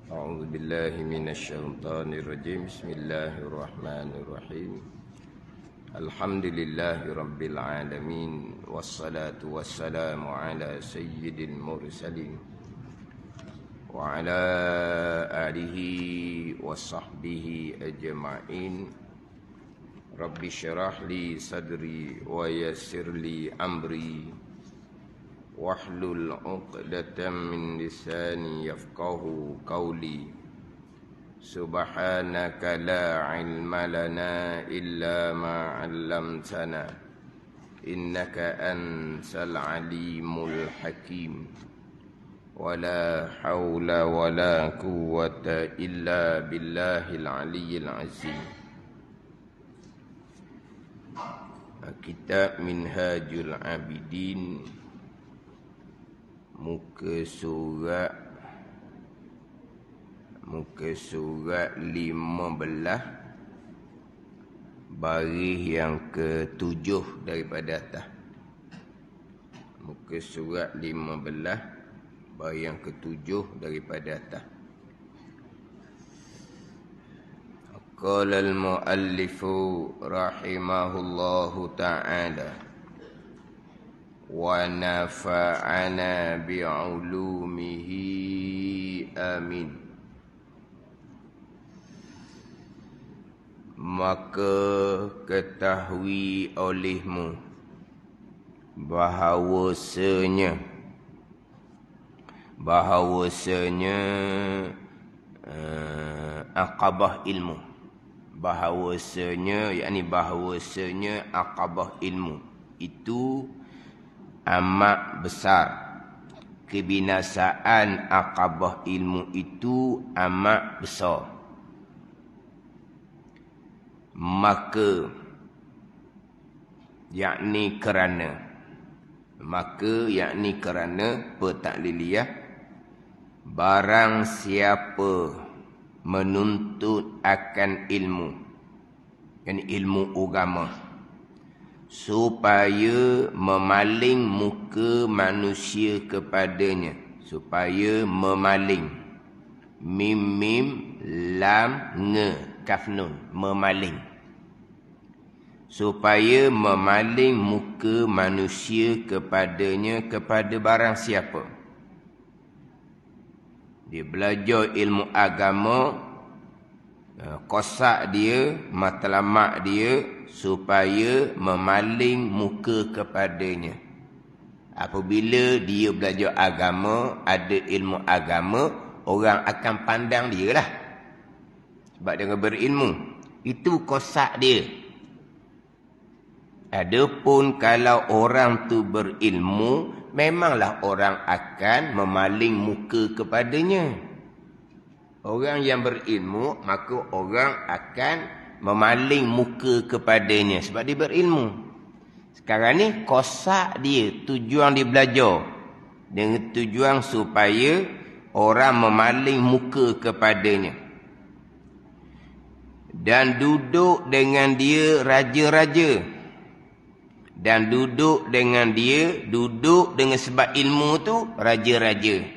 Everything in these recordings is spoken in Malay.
أعوذ بالله من الشيطان الرجيم بسم الله الرحمن الرحيم الحمد لله رب العالمين والصلاة والسلام على سيد المرسلين وعلى آله وصحبه أجمعين رب اشرح لي صدري ويسر لي أمري واحلل عقدة من لساني يفقه قولي سبحانك لا علم لنا إلا ما علمتنا إنك أنت العليم الحكيم ولا حول ولا قوة إلا بالله العلي العظيم. Kitab Minhajul Abidin, muka surat 15, baris yang ke-7 daripada atas. Muka surat 15, baris yang ke-7 daripada atas. Qala al-muallifu rahimahullahu ta'ala wa nafa'ana bi'ulumihi amin. Maka ketahui olehmu bahawasanya aqabah ilmu, bahawasanya aqabah ilmu itu amat besar. Kebinasaan aqabah ilmu itu amat besar. Maka yakni kerana petakliliyah, barang siapa menuntut akan ilmu, yakni ilmu agama, supaya memaling muka manusia kepadanya, supaya memaling, mim lam nge kaf nun, memaling, supaya memaling muka manusia kepadanya, kepada barang siapa dia belajar ilmu agama, kosak dia, matlamat dia, supaya memaling muka kepadanya. Apabila dia belajar agama, ada ilmu agama, orang akan pandang dia lah, sebab dia berilmu. Itu kosak dia. Adapun kalau orang tu berilmu, memanglah orang akan memaling muka kepadanya. Orang yang berilmu, maka orang akan memaling muka kepadanya sebab dia berilmu. Sekarang ni kosak dia, tujuan dia belajar dengan tujuan supaya orang memaling muka kepadanya. Dan duduk dengan dia raja-raja, dan duduk dengan sebab ilmu tu raja-raja.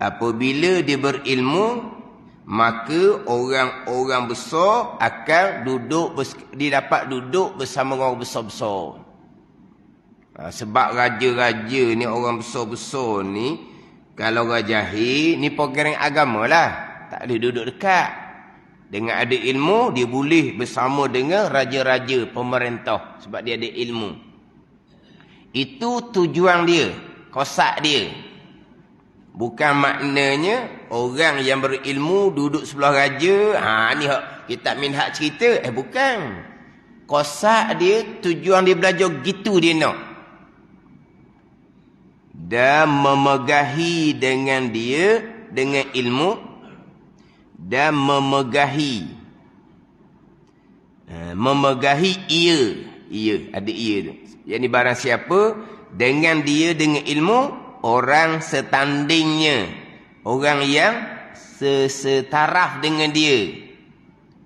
Apabila dia berilmu, maka orang-orang besar akan dia dapat duduk bersama orang besar-besar. Sebab raja-raja ni, orang besar-besar ni, kalau orang jahil ni program agama lah, tak boleh duduk dekat. Dengan ada ilmu, dia boleh bersama dengan raja-raja, pemerintah, sebab dia ada ilmu. Itu tujuan dia, kosak dia. Bukan maknanya orang yang berilmu duduk sebelah raja. Ni kitab Minhaj cerita. Bukan. Kosak dia, tujuan dia belajar gitu dia nak. Dan memegahi dengan dia, dengan ilmu, dan memegahi ia, ada ia tu. Yang ni barang siapa dengan dia, dengan ilmu, orang setandingnya, orang yang setaraf dengan dia,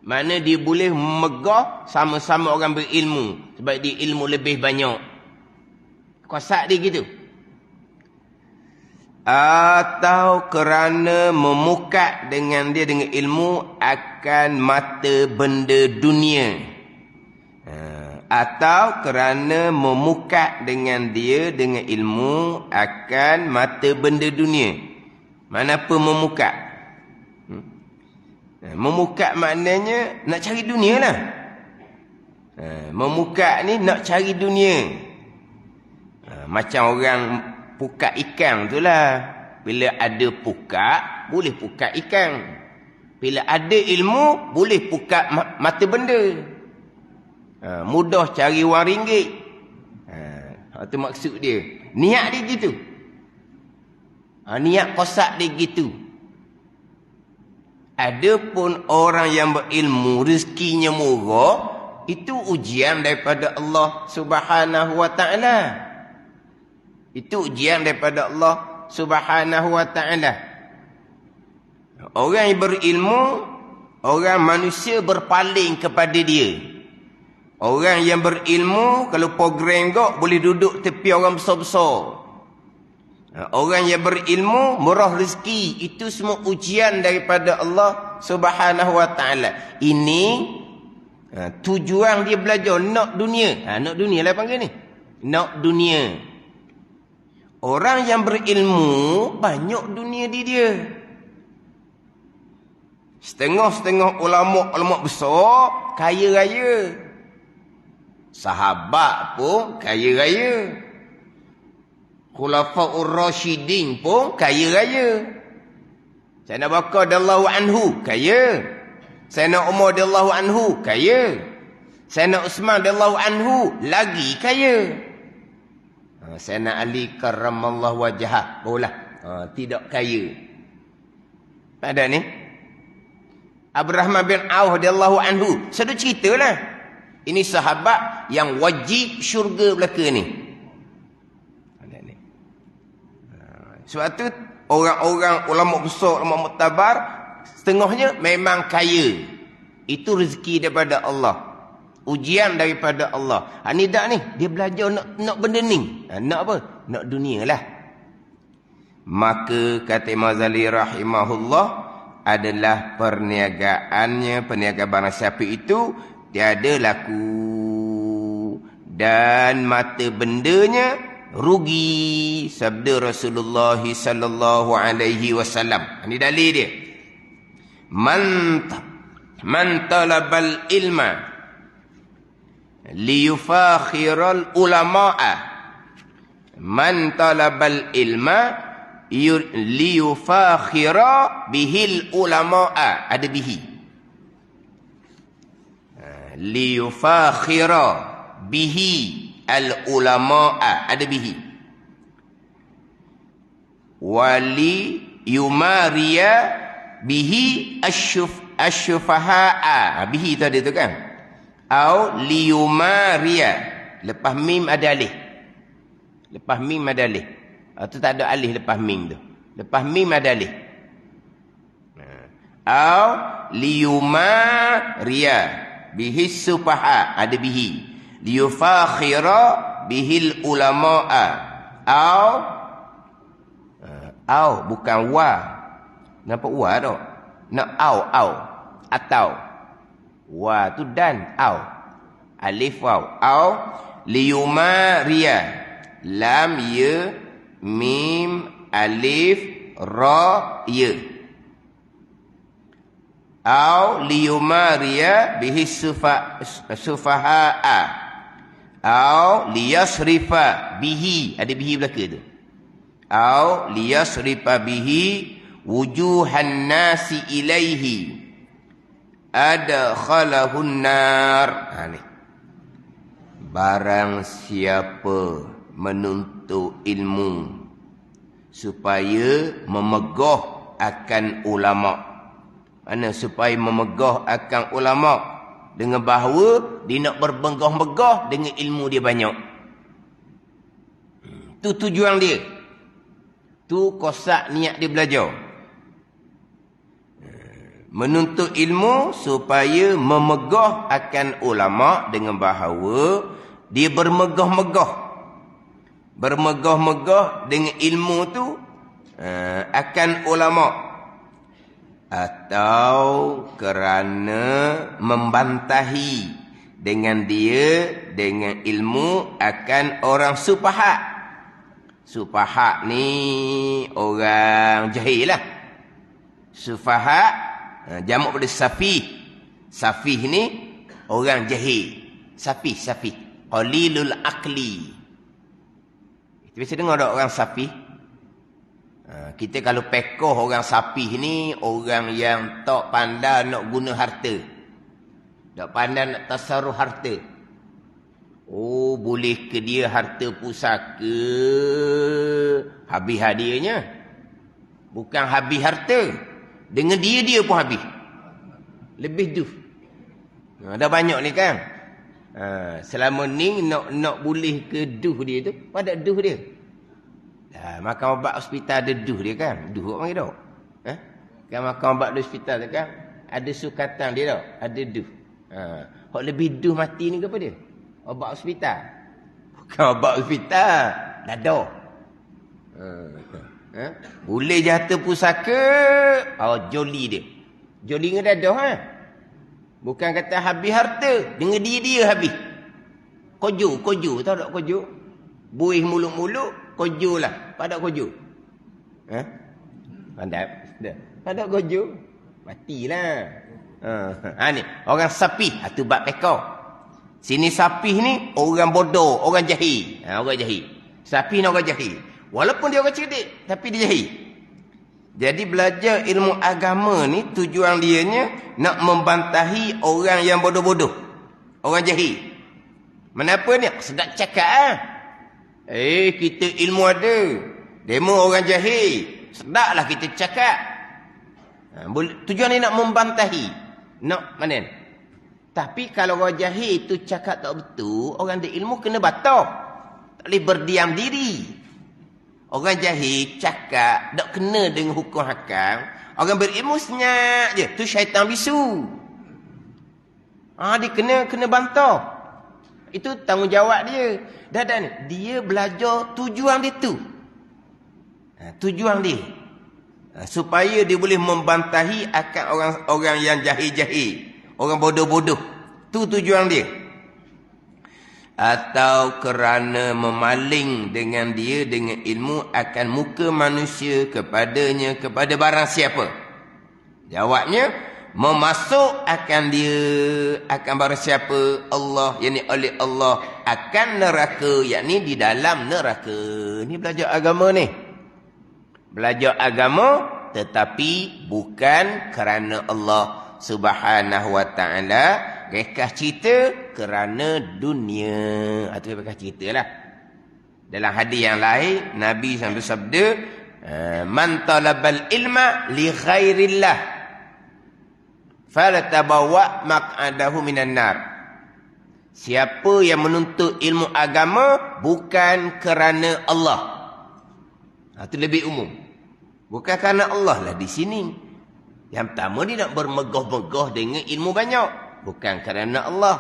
mana dia boleh megah sama-sama orang berilmu, sebab dia ilmu lebih banyak. Kosak dia gitu. Atau kerana memukat dengan dia dengan ilmu akan mata benda dunia. Atau kerana memukat dengan dia dengan ilmu akan mata benda dunia. Mana apa memukat? Memukat maknanya nak cari dunia lah. Memukat ni nak cari dunia. Macam orang pukat ikan tu lah. Bila ada pukat, boleh pukat ikan. Bila ada ilmu, boleh pukat mata benda. Mudah cari wang ringgit. Itu maksud dia. Niat dia gitu. Niat kosak dia gitu. Adapun orang yang berilmu, rezekinya murah, itu ujian daripada Allah Subhanahu wa ta'ala. Itu ujian daripada Allah Subhanahu wa ta'ala. Orang yang berilmu, orang manusia berpaling kepada dia. Orang yang berilmu, kalau program kau boleh duduk tepi orang besar-besar. Orang yang berilmu, murah rezeki. Itu semua ujian daripada Allah Subhanahu wa ta'ala. Ini tujuan dia belajar, nak dunia. Nak dunia lah panggil ni. Nak dunia. Orang yang berilmu, banyak dunia di dia. Setengah-setengah ulama' besar, kaya raya. Sahabat pun kaya raya. Khulafaur Rasyidin pun kaya raya. Sayyidina Bakar radhiyallahu anhu kaya. Sayyidina Umar radhiyallahu anhu kaya. Sayyidina Utsman radhiyallahu anhu lagi kaya. Sayyidina Ali karramallahu wajhah barulah tidak kaya. Ada ni Abdurrahman bin Auf radhiyallahu anhu. Sudah ceritalah. Ini sahabat yang wajib syurga belaka ni. Ada ni. Sebab tu orang-orang ulama besar, ulama muktabar, setengahnya memang kaya. Itu rezeki daripada Allah. Ujian daripada Allah. Ni tak ni, dia belajar nak benda ni. Nak apa? Nak dunia lah. Maka kata Imam Ghazali rahimahullah, adalah perniagaannya, perniagaan barang siapa itu tiada laku dan mata bendanya rugi, sabda Rasulullah sallallahu alaihi wasallam. Ini dalil dia. Man talabal ilma liyufakhiral ulama'a. Man talabal ilma liyufakhira bihil ulama'a. Ada bihi. Liyufakhira bihi al ulama'a. Ada bihi. Wali yumariya bihi asyufaha'a. Bihi tu ada tu kan. Au liyumariya. Lepas mim ada alih. Lepas mim ada alih. Tu tak ada alih lepas mim tu. Lepas mim ada alih. Au liyumariya bihi sufaha. Ada bihi. Liyufakhira bihil ulama'a. Au bukan wa. Nampak wa tak? Nak au. Atau wa tu dan au. Alif waw. Au liyumariya. Lam ya mim alif ra ya. Au liyumariya bihi sufaha'a. Au liyasrifa bihi. Ada bihi belaka tu. Au liyasrifa bihi wujuhan nasi ilaihi adkhalahun nar. Ni barang siapa menuntut ilmu supaya memegah akan ulama'. Mana supaya memegah akan ulama' dengan bahawa dia nak berbegah-begah dengan ilmu dia banyak. Tu tujuan dia. Tu kosak niat dia belajar. Menuntut ilmu supaya memegah akan ulama' dengan bahawa dia bermegah-megah. Bermegah-megah dengan ilmu tu akan ulama, atau kerana membantahi dengan dia dengan ilmu akan orang sufaha. Sufaha ni orang jahil lah. Sufaha jamak pada safih. Safih ni orang jahil. Safih. Qalilul aqli. Kita biasa dengar tak orang safih? Kita kalau pekoh orang safih ni orang yang tak pandai nak guna harta. Tak pandai nak tasarruf harta. Oh, boleh ke dia harta pusaka habis hadiahnya? Bukan habis harta. Dengan dia pun habis. Lebih duh. Dah banyak ni kan. Selama ni nak boleh ke duh dia tu, pada duh dia. Makan ubat hospital ada duh dia kan. Duh orang panggil tak? Kan makan ubat di hospital tu kan. Ada sukatan dia tak? Ada duh. Hak lebih duh mati ni ke apa dia? Ubat hospital. Bukan ubat hospital. Dadah. Boleh jatuh pusaka. Joli dia. Joli dengan dadah Bukan kata habis harta. Dengan dia habis. Kojo. Tahu tak kojo? Buih muluk-muluk. Kojo lah. Padak kojo. Pandai. Padak kojo. Matilah. Ni. Orang sapih. Itu bab pekau. Sini sapih ni orang bodoh. Orang jahil. Orang jahil. Sapih ni orang jahil. Walaupun dia orang cerdik. Tapi dia jahil. Jadi belajar ilmu agama ni tujuan dianya nak membantahi orang yang bodoh-bodoh. Orang jahil. Kenapa ni? Sedap cakap kita ilmu ada. Demo orang jahil. Sedaplah kita cakap. Tujuan ni nak membantahi. Nak mana? Tapi kalau orang jahil tu cakap tak betul, orang ada ilmu kena batal. Tak boleh berdiam diri. Orang jahil cakap tak kena dengan hukum hakam. Orang berilmu senyap je. Tu syaitan bisu. Dia kena bantah. Itu tanggungjawab dia. Dah ni. Dia belajar tujuan dia tu. Tujuan dia. Supaya dia boleh membantahi akan orang yang jahil-jahil. Orang bodoh-bodoh. Tu tujuan dia. Atau kerana memaling dengan dia dengan ilmu akan muka manusia kepadanya kepada barang siapa? Jawabnya, memasuk akan dia akan barang siapa? Allah, yakni oleh Allah akan neraka, yakni di dalam neraka. Ni belajar agama ni. Belajar agama tetapi bukan kerana Allah Subhanahu wa ta'ala. Rekah cerita kerana dunia. Itu rekah cerita lah. Dalam hadis yang lain, Nabi sampai sabda, man talabal ilma li ghairillah falatabawa maq'adahu minan nar. Siapa yang menuntut ilmu agama bukan kerana Allah. Itu lebih umum. Bukan kerana Allah lah di sini. Yang pertama dia nak bermegah-megah dengan ilmu banyak. Bukan kerana Allah.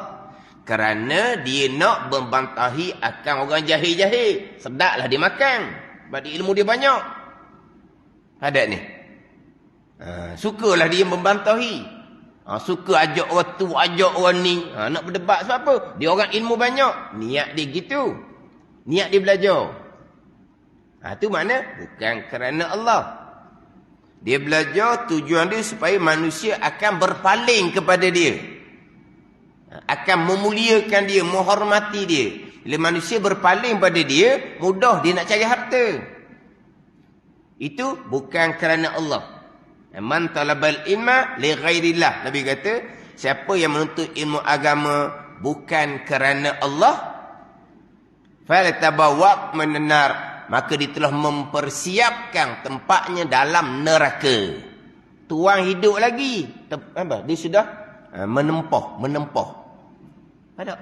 Kerana dia nak membantahi akan orang jahil-jahil. Sedaplah dia makan. Sebab dia ilmu dia banyak. Ada ni. Sukalah dia membantahi. Suka ajak orang tu, ajak orang ni. Nak berdebat sebab apa? Dia orang ilmu banyak. Niat dia gitu. Niat dia belajar. Itu mana? Bukan kerana Allah. Dia belajar tujuan dia supaya manusia akan berpaling kepada dia. Akan memuliakan dia, menghormati dia. Bila manusia berpaling pada dia, mudah dia nak cari harta. Itu bukan kerana Allah. Man talabal ilma li ghairillah. Nabi kata, siapa yang menuntut ilmu agama bukan kerana Allah, falatabawa minan nar, maka dia telah mempersiapkan tempatnya dalam neraka. Tuang hidup lagi. Dia sudah menempuh. Ada.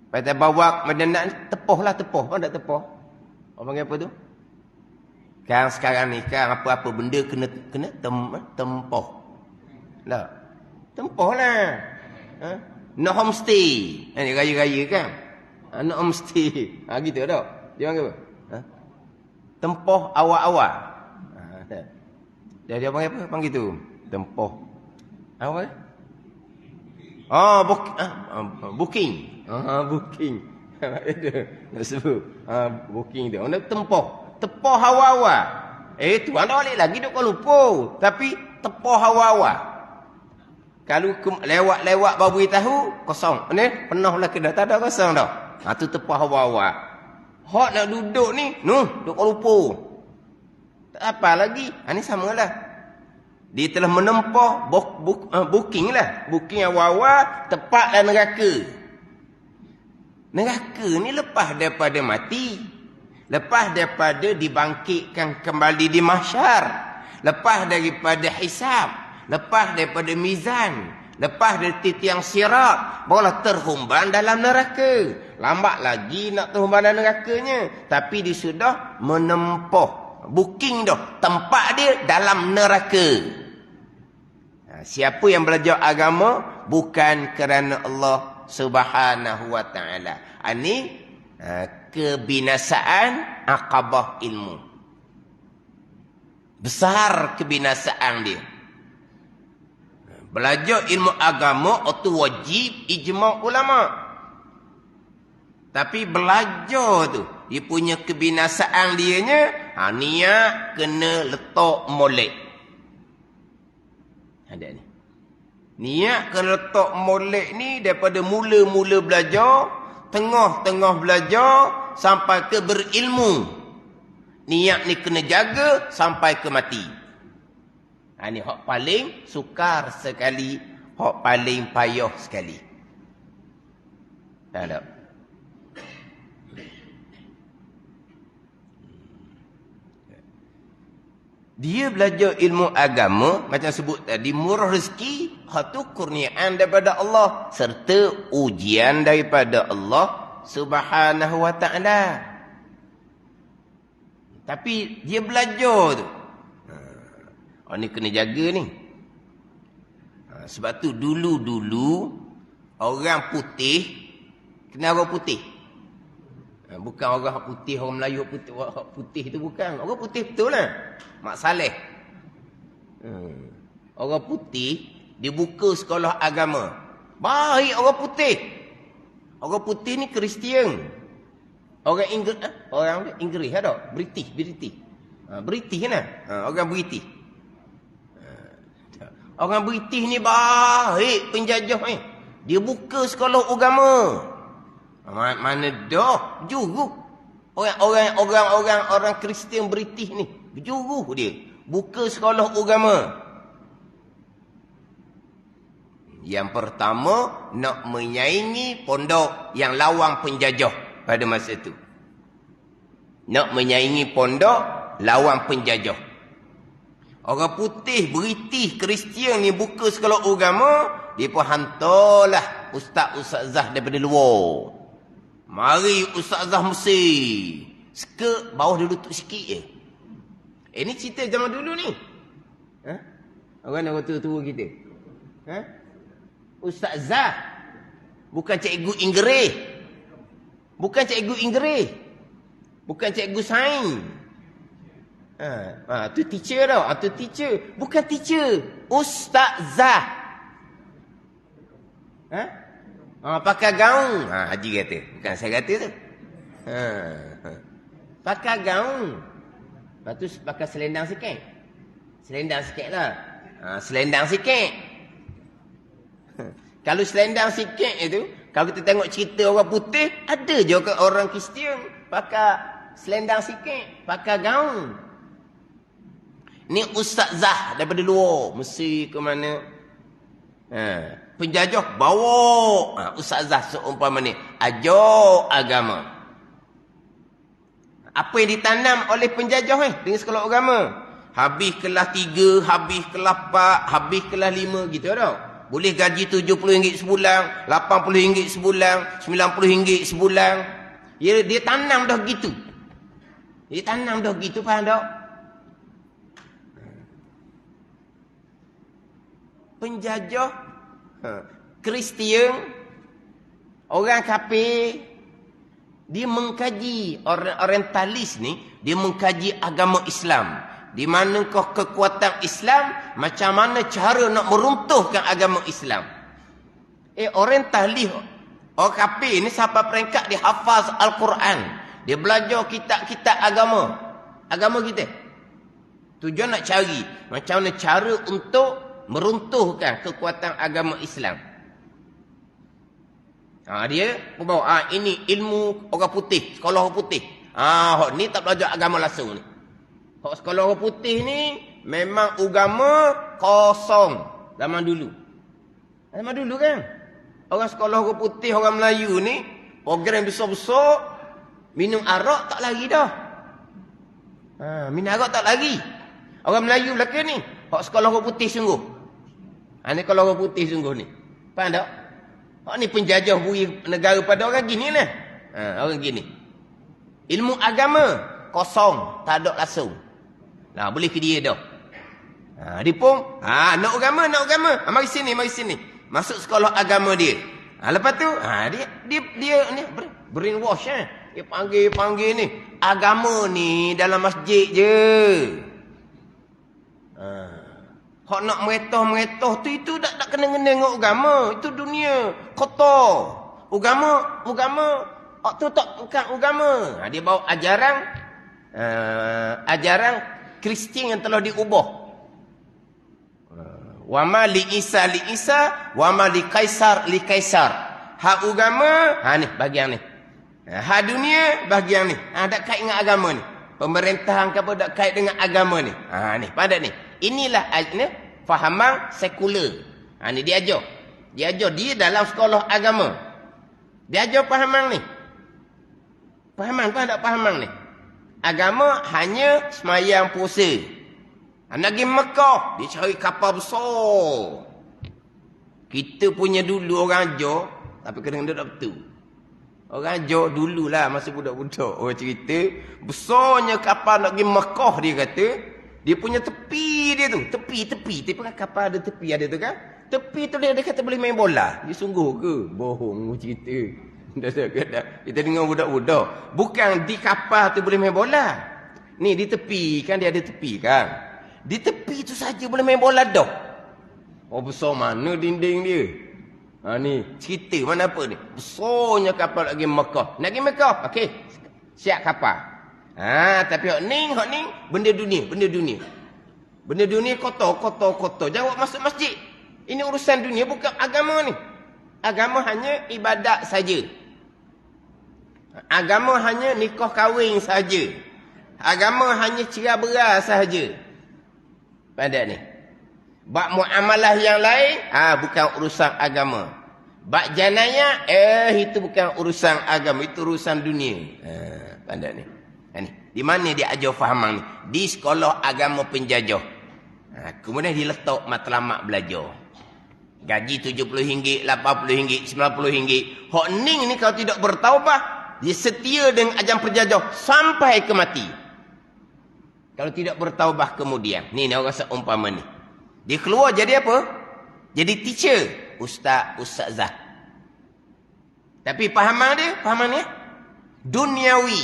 Pada bawa menenak tepuh. Apa tak tepuh? Orang panggil apa tu? Kan sekarang ni kan apa-apa benda kena tempuh. Tak. Tempuh lah. No homestay. Ni raya-raya kan. No homestay. Gitu tak? Dia panggil apa? Tempoh awal-awal. Dia panggil apa? Panggil tu. Tempoh. Apa? Booking. Booking. Nak sebut. Booking tu. Orang tempoh. Tempoh awal-awal. Tu anda balik lagi duk Kuala Lumpur. Tapi tempoh awal-awal. Kalau lewat-lewat baru beritahu, kosong. Ni, penuh lah ke dah. Tak ada kosong dah. Tu tempoh awal-awal. Hak nak duduk ni, duk Kuala Lumpur. Tak apa lagi. Ni samalah. Dia telah menempuh booking lah. Booking awal-awal, tepatlah neraka. Neraka ni lepas daripada mati. Lepas daripada dibangkitkan kembali di mahsyar. Lepas daripada hisab. Lepas daripada mizan. Lepas dari titiang sirat. Barulah terhumban dalam neraka. Lambat lagi nak terhumban dalam nerakanya. Tapi dia sudah menempuh. Booking dah. Tempat dia dalam neraka. Siapa yang belajar agama bukan kerana Allah Subhanahu wa taala. Ini kebinasaan aqabah ilmu. Besar kebinasaan dia. Belajar ilmu agama itu wajib ijma' ulama. Tapi belajar tu dia punya kebinasaan dianya niat kena letak molek. Ada ni. Niat kena letak molek ni daripada mula-mula belajar, tengah-tengah belajar sampai ke berilmu. Niat ni kena jaga sampai ke mati. Ni hak paling sukar sekali, hak paling payah sekali. Tak ada. Dia belajar ilmu agama, macam sebut tadi, murah rezeki, itu kurniaan daripada Allah. Serta ujian daripada Allah Subhanahu wa ta'ala. Tapi dia belajar tu. Ni kena jaga ni. Sebab tu dulu-dulu, orang putih, kenapa putih? Bukan orang putih, orang Melayu putih. Orang putih tu bukan. Orang putih betul lah. Mak Saleh. Orang putih, dia buka sekolah agama. Baik orang putih. Orang putih ni Kristian. Orang Inggeris. Orang Inggeris ada. British. British kan? Orang British. Orang British ni baik penjajah ni. Dia buka sekolah agama. Mana dah juru orang Kristian British ni juru dia buka sekolah agama. Yang pertama nak menyaingi pondok yang lawang penjajah pada masa itu. Nak menyaingi pondok lawang penjajah. Orang putih British Kristian ni buka sekolah agama, dia pun hantarlah ustaz-ustazah daripada luar. Mari ustazah Mesir. Skirt bawah dia lutut sikit je. Ini cerita zaman dulu ni. Orang tua-tua kita. Ustazah. Bukan cikgu Inggeris. Bukan cikgu Inggeris. Bukan cikgu sains. Tu teacher tau. Tu teacher. Bukan teacher. Ustazah. Pakai gaun. Haji kata. Bukan saya kata tu. Pakai gaun. Lepas tu pakai selendang sikit. Selendang sikit lah. Selendang sikit. Kalau selendang sikit itu, kalau kita tengok cerita orang putih, ada juga orang Kristian pakai selendang sikit. Pakai gaun. Ni ustazah daripada luar. Mesir ke mana. Penjajah bawa ustazah seumpama ni ajar agama. Apa yang ditanam oleh penjajah dengan sekolah agama? Habis kelas 3, habis kelas 4, habis kelas 5 gitu tau. Boleh gaji RM70 sebulan, RM80 sebulan, RM90 sebulan. Dia tanam dah gitu. Dia tanam dah gitu, faham tak? Penjajah Kristian, orang kafir, dia mengkaji orang orientalis ni Dia mengkaji agama Islam. Di manakah kekuatan Islam, macam mana cara nak meruntuhkan agama Islam. Orang tahlih, orang kafir ni sampai peringkat dia hafaz Al-Quran. Dia belajar kitab-kitab agama. Agama kita. Tujuan nak cari macam mana cara untuk meruntuhkan kekuatan agama Islam. Dia bawa ini ilmu orang putih, sekolah orang putih. Hak ni tak belajar agama langsung ni. Hak sekolah orang putih ni memang agama kosong zaman dulu. Zaman dulu kan. Orang sekolah orang putih, orang Melayu ni program besar-besar, minum arak tak lari dah. Minum arak tak lari. Orang Melayu belakang ni, hak sekolah orang putih sungguh. Ni kalau orang putih sungguh ni. Faham tak? Hak ni penjajah bui negara pada orang gini lah. Orang gini. Ilmu agama kosong, tak ada langsung. Nah, boleh ke dia dah. Dia pun, nak agama. Mari sini. Masuk sekolah agama dia. Lepas tu, dia ni brainwash Dia panggil ni. Agama ni dalam masjid je. Hak nak meretoh tu itu tak kena dengan agama. Itu dunia kotor. Agama hak tu tak bukan agama. Dia bawa ajaran Kristian yang telah diubah. Wa ma li Isa wa ma li Kaisar. Hak agama, ni bahagian ni. Hak dunia bahagian ni. Tak kait dengan agama ni. Pemerintahan ke apa tak kait dengan agama ni. Ni pada ni. Inilah fahaman sekular. Ni dia ajar. Dia dalam sekolah agama. Dia ajar fahaman ni. Fahaman tak fahaman ni. Agama hanya semayang puasa. Nak pergi Mekah, dia cari kapal besar. Kita punya dulu orang ajar, tapi kadang-kadang tak betul. Orang ajar dululah masa budak-budak. Orang cerita, besarnya kapal nak pergi Mekah dia kata. Dia punya tepi dia tu. Tepi. Dia kan kapal ada tepi ada tu kan. Tepi tu dia kata boleh main bola. Dia sungguh ke? Bohong cerita. Kita dengar budak-budak. Bukan di kapal tu boleh main bola. Ni di tepi kan dia ada tepi kan. Di tepi tu saja boleh main bola dah. Besar mana dinding dia. Ni cerita mana apa ni. Besarnya kapal nak pergi Mekah. Nak pergi Mekah. Okey. Siap kapal. Tapi hak ni benda dunia. Benda dunia kotor. Jawab masuk masjid. Ini urusan dunia bukan agama ni. Agama hanya ibadat saja. Agama hanya nikah kahwin saja. Agama hanya cerai berai saja. Pada ni. Bab muamalah yang lain, bukan urusan agama. Bab janayah, itu bukan urusan agama, itu urusan dunia. Pada ni. Di mana dia ajar fahaman ni? Di sekolah agama penjajah. Kemudian dia letak matlamat belajar. Gaji RM70, RM80, RM90. Hak ning ni kalau tidak bertaubah, dia setia dengan ajaran penjajah sampai ke mati. Kalau tidak bertaubah kemudian. Ni orang seumpama ni. Dia keluar jadi apa? Jadi teacher. Ustazah. Tapi pahaman dia? Duniawi.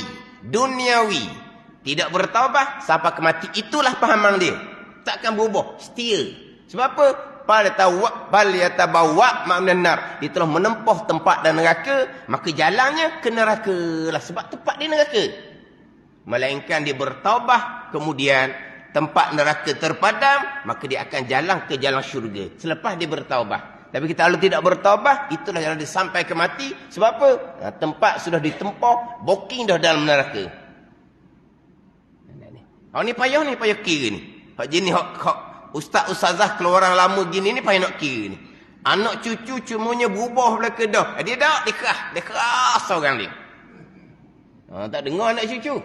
Tidak bertaubah sampai ke mati. Itulah pahaman dia. Takkan berubah. Setia. Sebab apa? Bal yatabawa ma'nan nar. Dia telah menempuh tempat dan neraka, maka jalannya ke neraka lah. Sebab tempat di neraka. Melainkan dia bertaubah, kemudian tempat neraka terpadam, maka dia akan jalan ke jalan syurga. Selepas dia bertaubah. Tapi kita kalau tidak bertaubah, itulah jalan dia sampai ke mati. Sebab apa? Tempat sudah ditempuh, booking dah dalam neraka. Ni payah kira ni. Hak jenis hak ustaz-ustazah keluaran lama gini ni payah nak kira ni. Anak cucu cumanya berubah belaka dah. Dia keras orang dia. Tak dengar anak cucu.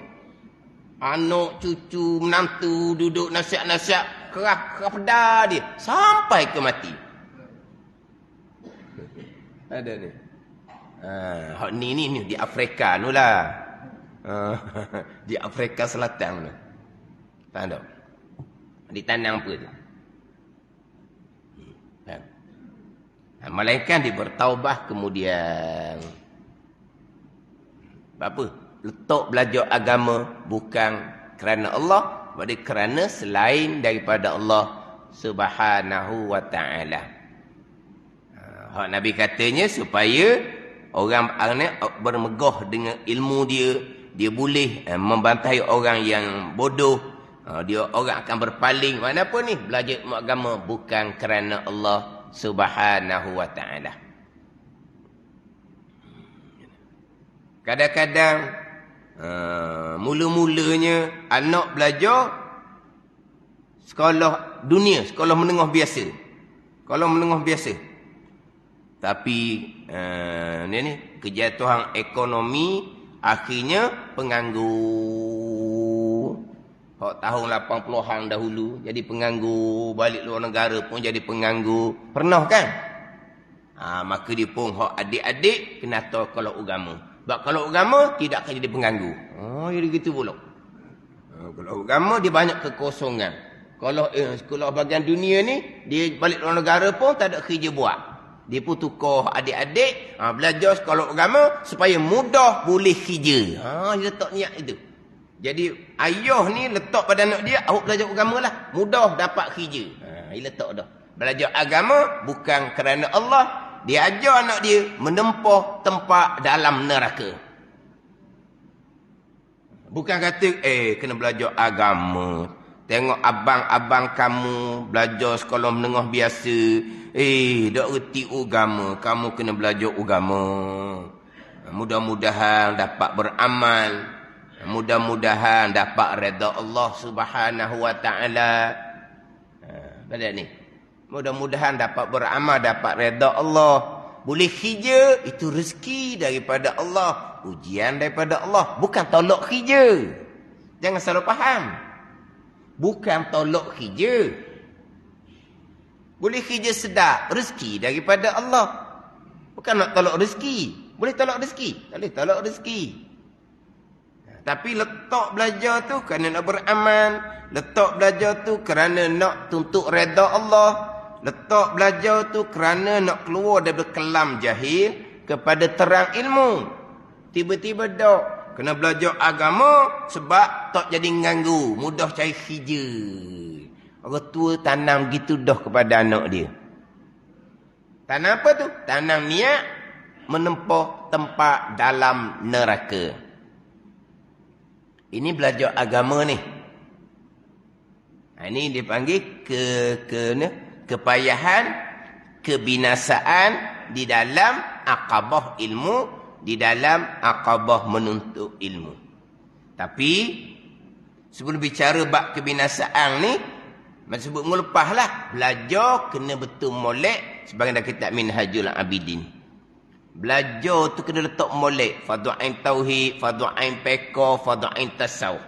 Anak cucu menantu duduk nasihat-nasihat keras pedas dia sampai ke mati. Ada ni. Hak ni di Afrika nulah. Di Afrika Selatan tu. Faham tak? Di tanang apa tu? Melainkan dia bertaubah kemudian apa? letak belajar agama bukan kerana Allah, tapi kerana selain daripada Allah Subhanahu wa ta'ala. Hak Nabi katanya supaya orang bermegah dengan ilmu dia, dia boleh membantai orang yang bodoh, dia orang akan berpaling. Mana apa ni? Belajar ilmu agama bukan kerana Allah Subhanahu wa ta'ala. Kadang-kadang mula-mulanya anak belajar sekolah dunia, sekolah menengah biasa. Sekolah menengah biasa. Tapi ni kejatuhan ekonomi akhirnya penganggur. Hak tahun 80-an dahulu jadi penganggur, balik luar negara pun jadi penganggur. Pernah kan? Maka dia pun hak adik-adik kena tahu kalau agama. Sebab kalau agama tidak akan jadi penganggur. Jadi gitu pula. Kalau agama dia banyak kekosongan. Kalau sekolah bahagian dunia ni dia balik luar negara pun tak ada kerja buat. Dia pun tukar adik-adik belajar sekolah agama supaya mudah boleh kerja. Dia letak niat itu. Jadi ayah ni letak pada anak dia, awak belajar agama lah, mudah dapat kerja. Dia letak dah. Belajar agama bukan kerana Allah, dia ajar anak dia menempuh tempat dalam neraka. Bukan kata kena belajar agama. Tengok abang-abang kamu belajar sekolah menengah biasa. Tak reti agama. Kamu kena belajar agama. Mudah-mudahan dapat beramal. Mudah-mudahan dapat redha Allah Subhanahu wa ta'ala. Pada ni. Mudah-mudahan dapat beramal, dapat redha Allah. Boleh kerja, itu rezeki daripada Allah. Ujian daripada Allah. Bukan tolak kerja. Jangan salah faham. Bukan tolak kerja. Boleh kerja sedap, rezeki daripada Allah. Bukan nak tolak rezeki. Boleh tolak rezeki? Tak boleh tolak rezeki. Tapi letak belajar tu kerana nak beramal. Letak belajar tu kerana nak tuntut redha Allah. Letak belajar tu kerana nak keluar daripada kelam jahil kepada terang ilmu. Tiba-tiba dok. Kena belajar agama sebab tak jadi mengganggu. Mudah cari kerja. Orang tua tanam gitu dah kepada anak dia. Tanam apa tu? Tanam niat menempuh tempat dalam neraka. Ini belajar agama ni. Ini dipanggil kepayahan, kebinasaan di dalam aqabah ilmu, di dalam aqabah menuntut ilmu. Tapi sebelum bicara bab kebinasaan ni, macam sebut melepah lah. Belajar kena betul molek sebagai dalam kitab Minhajul Abidin. Belajar tu kena letak molek. Fardu ain tauhid, fardu ain fiqh, fardu ain tasawuf.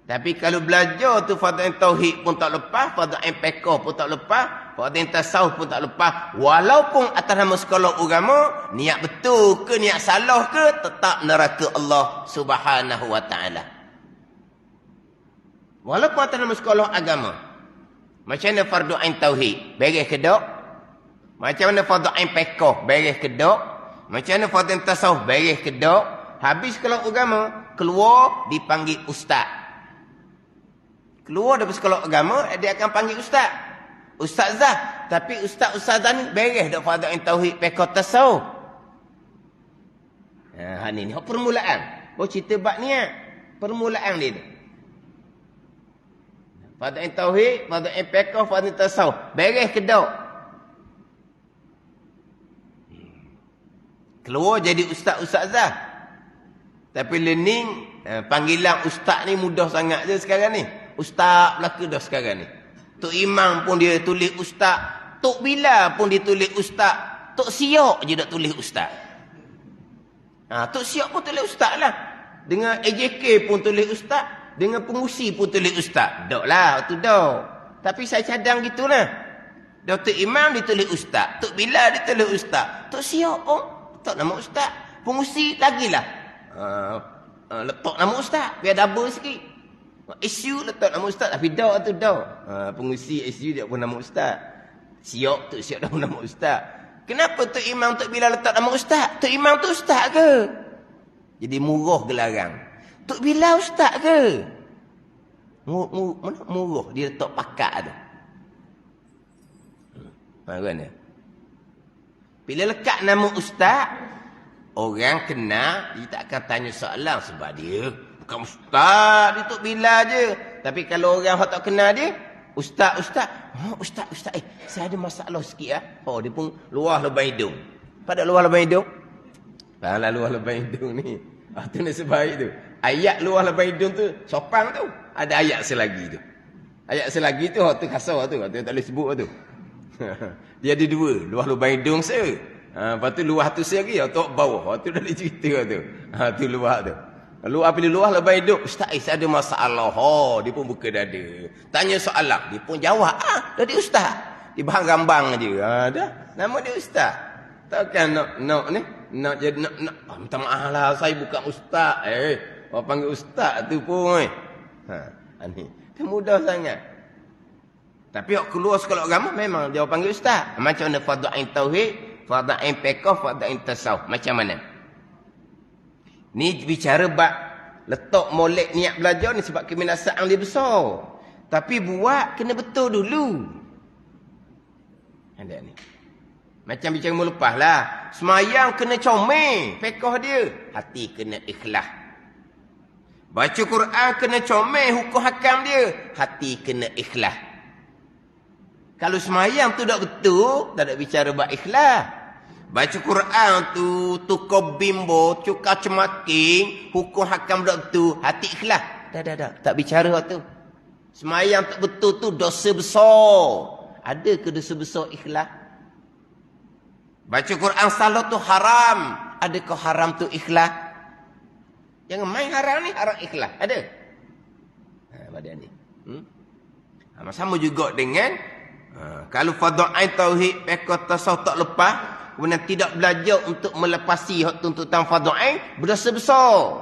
Tapi kalau belajar tu fardu ain tauhid pun tak lepas, fardu ain fiqh pun tak lepas, fardu ain tasawuf pun tak lepas. Walaupun atas nama sekolah agama, niat betul ke niat salah ke, tetap neraka Allah Subhanahu wa ta'ala. Walaupun atas nama sekolah agama. Macam mana fardu ain tauhid? Beres ke tak? Macam mana fardu ain fiqh? Beres ke tak? Macam mana fardu ain tasawuf? Beres ke tak? Habis sekolah agama, keluar dipanggil ustaz. Keluar dari sekolah agama, dia akan panggil ustaz. Ustazah. Tapi ustaz-ustazah ni beres tak fardu ain tauhid, fiqh, tasawuf? Ni permulaan. Cerita bab niat. Permulaan dia tu. Fardu ain tauhid, fardu ain fiqh, fardu ain tasawuf. Beres ke tak? Keluar jadi ustaz-ustazah. Tapi learning, panggilan ustaz ni mudah sangat je sekarang ni. Ustaz belaka dah sekarang ni. Tok Imam pun dia tulis ustaz. Tok Bila pun dia tulis ustaz. Tok Siok je tak tulis ustaz. Tok Siok pun tulis ustaz lah. Dengan AJK pun tulis ustaz. Dengan pengusi pun tulis ustaz. Dok lah, tu dok. Tapi saya cadang gitulah. Dr. Imam ditulis ustaz. Tok Bila ditulis ustaz. Tok Siok pun letak nama ustaz. Pengusi lagilah. Letak nama ustaz. Biar double sikit. Isu letak nama ustaz. Tapi dah tu dah. Pengusi isu dia pun nama ustaz. Siok tu siok dah pun nama ustaz. Kenapa Tok Imam Tok Bila letak nama ustaz? Tok Imam tu ustaz ke? Jadi murah gelarang. Tok Bilal ustaz ke? Murah. Dia letak pakak tu. Kan dia? Bila lekat nama ustaz, orang kenal, dia tak akan tanya soalan sebab dia bukan ustaz, dia Tok Bilal je. Tapi kalau orang tak kenal dia, ustaz. Ustaz, saya ada masalah sikit ah. Oh, dia pun luah lubang hidung. Pada luah lubang hidung? Pahala luah lubang hidung ni. Tu nasib baik tu. Ayat luah lubang hidung tu, sopang tu. Ada ayat selagi tu. Ayat selagi tu, tu kasar tu. Tu tak boleh sebut tu. Dia ada dua. Luah lubang hidung se. Lepas tu luah tu se lagi. Tu bawah. Tu dah ada cerita tu. Tu luah tu. Luah bila luah lubang hidung. Ustaz, saya ada masalah. Dia pun buka dada. Tanya soalan. Dia pun jawab. Jadi ustaz. Dia bahan rambang je. Dah. Nama dia ustaz. Takkan nak ni. Nak jadi nak. Minta maaf lah. Saya bukan ustaz. Orang panggil ustaz tu pun. Ni. Itu mudah sangat. Tapi orang keluar sekolah agama memang dia panggil ustaz. Macam mana fardhu ain tauhid, fardhu ain fiqh, fardhu ain tasawuf. Macam mana? Ni bicara bab letak molek niat belajar ni sebab keminasaan dia besar. Tapi buat kena betul dulu. Ada ni. Macam bicara mula lepas lah. Semayang kena comel fiqh dia. Hati kena ikhlas. Baca Quran kena comel hukum hakam dia. Hati kena ikhlas. Kalau semayang tu tak betul, tak ada bicara bab ikhlas. Baca Quran tu, tukar bimbo, cukar cemaking, hukum hakam tak betul, hati ikhlas. Dah. Tak bicara tu. Semayang tak betul tu dosa besar. Ada ke dosa besar ikhlas? Baca Quran salah tu haram. Adakah haram tu ikhlas? Jangan main haram ni, haram ikhlas. Ada? Pada ni. Sama juga dengan kalau fardhu ain tauhid fiqh tasawuf tak lepas, kemudian tidak belajar untuk melepasi hak tuntutan fardhu ain, berdosa besar.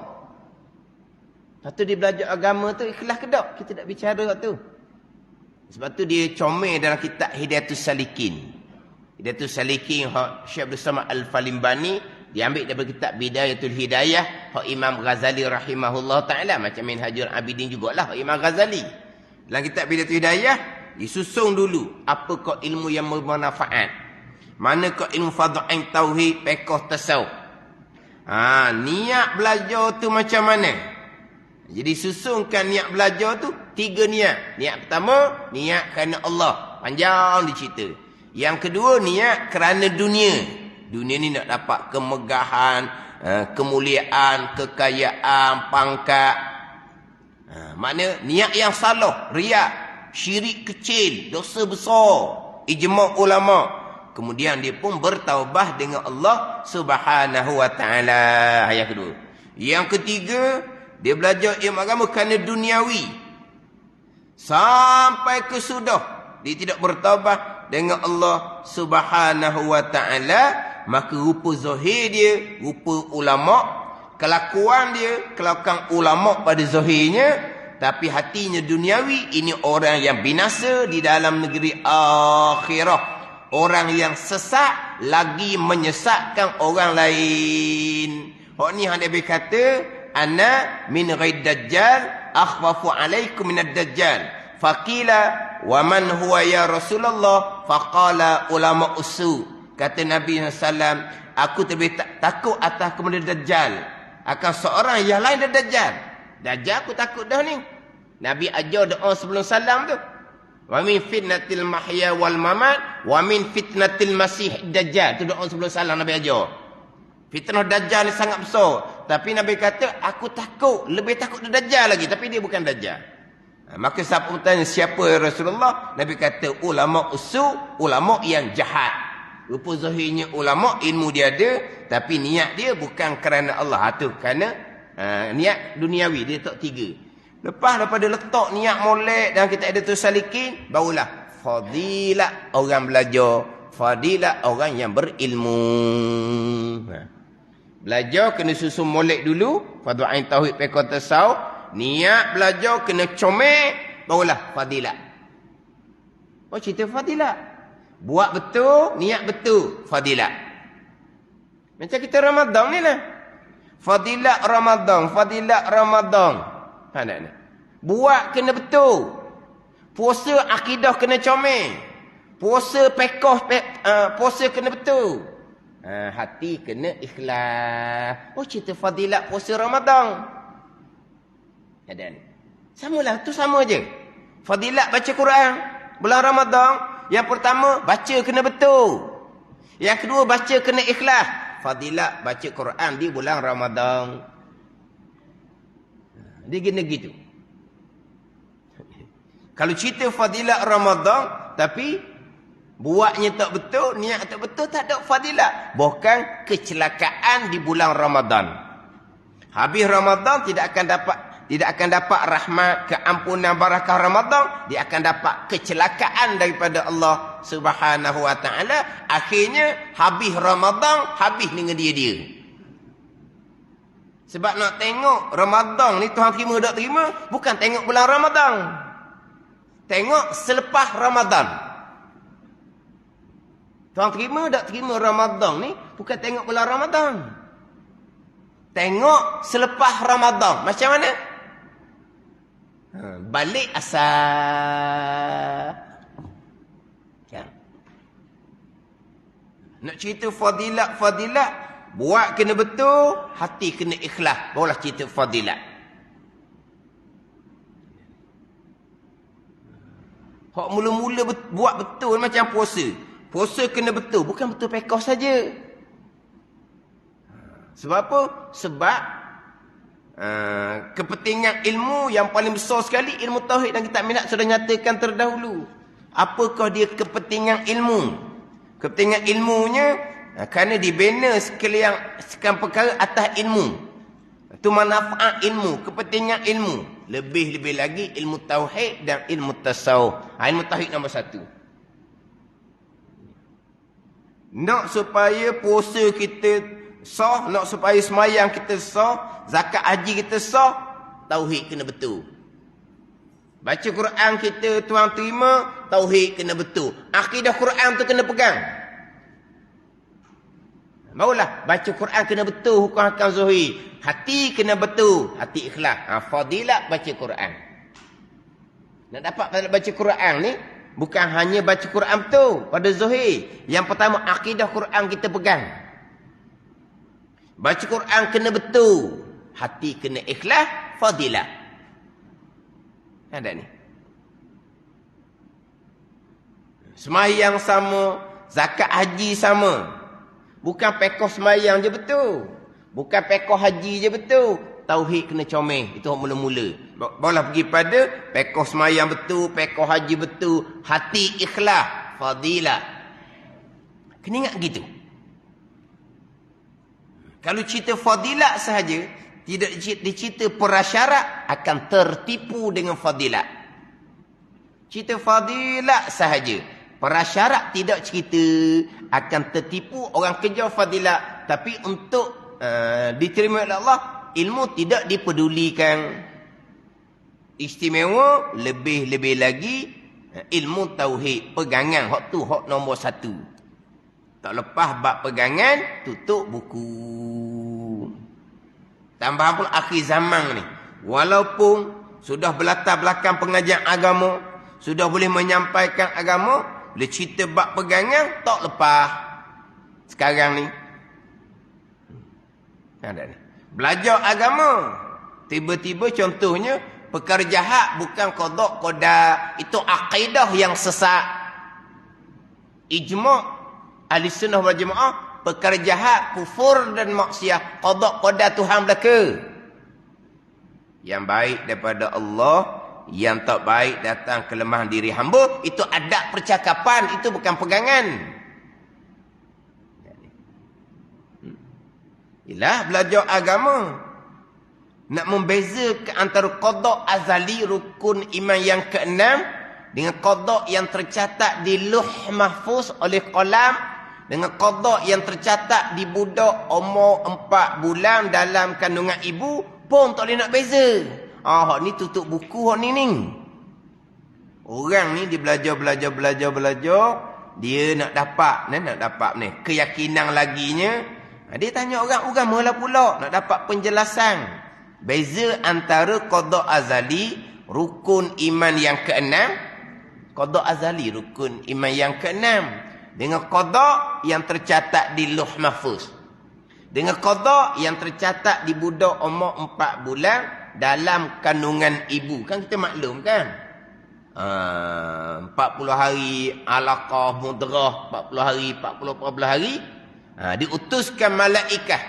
Lepas tu dia belajar agama tu ikhlas ke tak? Kita tak bicara hak tu. Sebab tu dia comel dalam kitab Hidayatus Salikin. Hidayatus Salikin hak Syekh Abdul Samad Al-Falimbani diambil daripada kitab Bidayatul Hidayah hak Imam Ghazali rahimahullah taala, macam Minhajul Abidin jugalah hak Imam Ghazali. Dalam kitab Bidayatul Hidayah disusung dulu apakah ilmu yang bermanfaat, manakah ilmu fardhu ain tauhid fiqh tasawuf. Niat belajar tu macam mana? Jadi susungkan niat belajar tu 3 niat. Niat pertama niat kerana Allah, panjang dicerita. Yang kedua niat kerana dunia. Dunia ni nak dapat kemegahan, kemuliaan, kekayaan, pangkat. Makna niat yang salah, riak, syirik kecil, dosa besar, ijma' ulama. Kemudian dia pun bertaubah dengan Allah Subhanahu wa taala. Ayat kedua. Yang ketiga, dia belajar ilmu agama kerana duniawi. Sampai ke sudah dia tidak bertaubah dengan Allah Subhanahu wa taala, maka rupa zahir dia, rupa ulama, kelakuan dia, kelakuan ulama pada zahirnya, tapi hatinya duniawi. Ini orang yang binasa di dalam negeri akhirah. Orang yang sesat lagi menyesatkan orang lain. Hak ni yang Nabi kata, ana min ghaid dajjal akhwafu alaikum minad dajjal. Faqila wa man huwa ya Rasulullah? Faqala ulama usu. Kata Nabi SAW, aku lebih takut atas kemudian dajjal akan seorang yang lain dari dajjal. Dajjal aku takut dah ni. Nabi ajar doa sebelum salam tu. Wa min fitnatil mahya wal mamat wa min fitnatil masih dajjal. Tu doa sebelum salam Nabi ajar. Fitnah dajjal ni sangat besar. Tapi Nabi kata aku takut, lebih takut dari dajjal lagi, tapi dia bukan dajjal. Maka siapa bertanya siapa ya Rasulullah? Nabi kata ulama usu, ulama yang jahat. Rupa zahirnya ulama, ilmu dia ada, tapi niat dia bukan kerana Allah. Tu kerana niat duniawi. Dia tak 3. Lepas daripada letak niat molek dan kita ada tu salikin, barulah fadilah orang belajar, fadilah orang yang berilmu. Belajar kena susun molek dulu, fardhu ain tauhid fiqh tasawuf. Niat belajar kena comel, barulah fadilah. Oh, cerita fadilah. Buat betul, niat betul, fadilah. Macam kita Ramadan ni lah. Fadilat Ramadan, fadilat Ramadan. Ha nak ni. Buat kena betul. Puasa akidah kena comel. Puasa puasa kena betul. Hati kena ikhlas. Oh, cerita fadilat puasa Ramadan. Ada ni. Samalah, tu sama je. Fadilat baca Quran bulan Ramadan, yang pertama baca kena betul. Yang kedua baca kena ikhlas. Fadilat baca Quran di bulan Ramadan. Dia kena gitu. Kalau cerita fadilat Ramadan tapi buatnya tak betul, niat tak betul, tak ada fadilat. Bukan kecelakaan di bulan Ramadan. Habis Ramadan tidak akan dapat rahmat, keampunan, barakah Ramadan. Dia akan dapat kecelakaan daripada Allah Subhanahu wa taala. Akhirnya habis Ramadan, habis dengan dia. Sebab nak tengok Ramadan ni Tuhan terima tak terima, bukan tengok bulan Ramadan. Tengok selepas Ramadan. Tuhan terima tak terima Ramadan ni, bukan tengok bulan Ramadan. Tengok selepas Ramadan. Macam mana? Balik asal. Ya. Nak cerita fadilat, buat kena betul, hati kena ikhlas. Barulah cerita fadilat. Hak mula-mula buat betul macam puasa. Puasa kena betul, bukan betul pekoh saja. Sebab apa? Sebab kepentingan ilmu yang paling besar sekali, ilmu tauhid dan kitab minat sudah nyatakan terdahulu. Apakah dia kepentingan ilmu? Kepentingan ilmunya kerana dibina sekian perkara atas ilmu. Itu manfaat ilmu, kepentingan ilmu. Lebih-lebih lagi ilmu tauhid dan ilmu tasawuf. Ilmu tauhid nombor 1. Nak supaya puasa kita sah, nak supaya semayang kita sah, zakat haji kita sah, tauhid kena betul. Baca Quran kita Tuhan terima, tauhid kena betul. Akidah Quran tu kena pegang. Barulah baca Quran kena betul, hukum hakam zuhir. Hati kena betul, hati ikhlas. Fadilat baca Quran. Nak dapat fadilat baca Quran ni, bukan hanya baca Quran betul pada zuhir. Yang pertama, akidah Quran kita pegang. Baca Quran kena betul, hati kena ikhlas, fadilat. Ada ni. Semayang sama, zakat haji sama. Bukan pekoh semayang je betul. Bukan pekoh haji je betul. Tauhid kena comel. Itu mula-mula. Barulah pergi pada pekoh semayang betul, pekoh haji betul, hati ikhlas, fadilat. Kena ingat gitu. Kalau cerita fadilat sahaja, tidak dicerita prasyarat, akan tertipu dengan fadilat. Cerita fadilat sahaja. Prasyarat tidak cerita, akan tertipu orang kejar fadilat. Tapi untuk diterima oleh Allah, ilmu tidak dipedulikan. Istimewa, lebih-lebih lagi ilmu tauhid, pegangan. Hak tu hak nombor 1. Tak lepas bab pegangan, tutup buku. Tambahan pun akhir zaman ni. Walaupun sudah berlatar belakang pengajian agama, sudah boleh menyampaikan agama, bila cerita bab pegangan, tak lepas. Sekarang ni. Ada ni. Belajar agama. Tiba-tiba contohnya, perkara jahat bukan qada qada. Itu akidah yang sesat. Ijma' ahli sunnah wal jamaah, perkara jahat, kufur dan maksiat, qada qada Tuhan belaka. Yang baik daripada Allah, yang tak baik datang kelemahan diri hamba, itu adab percakapan, itu bukan pegangan. Ialah belajar agama, nak membezakan antara qada azali, rukun iman yang ke-6, dengan qada yang tercatat di Lauh Mahfuz oleh qalam, dengan qada yang tercatat di budak umur 4 bulan dalam kandungan ibu, pun tak boleh nak beza. Hak ni tutup buku, hak ni. Orang ni dia belajar, dia nak dapat ni keyakinan laginya, Dia tanya orang-orang mula pula nak dapat penjelasan. Beza antara qada azali, rukun iman yang keenam. Qada azali, rukun iman yang keenam. Dengan qada yang tercatat di Lauh Mahfuz. Dengan qada yang tercatat di budak umur 4 bulan dalam kandungan ibu. Kan kita maklum kan? 40 hari alaqah mudrah, 40 hari, 40 hari. Diutuskan malaikat.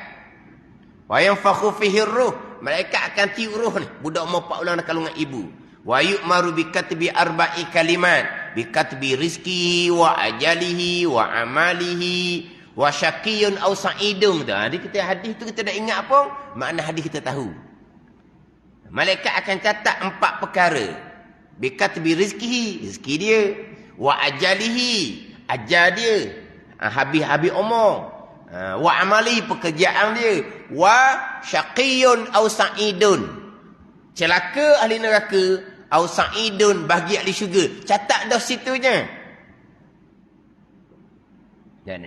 Wa yanfakhu fihi ruh. Malaikat akan tiup ruh ni. Budak umur 4 bulan dalam kandungan ibu. Wa yu'maru bi katbi arba'i kalimat. Bi katbi rizki wa ajalihi wa amalihi wa syaqiyun aw sa'idun. Jadi kita hadis tu kita dah ingat apa? Makna hadis kita tahu. Malaikat akan catat 4 perkara. Bi katbi rizkihi, rezeki dia. Wa ajalihi, ajal dia. Habis-habis umur. Wa amali, pekerjaan dia. Wa syaqiyun aw sa'idun, celaka ahli neraka, aw sa'idun, bagi ahli syurga. Catat dah situnya. Dan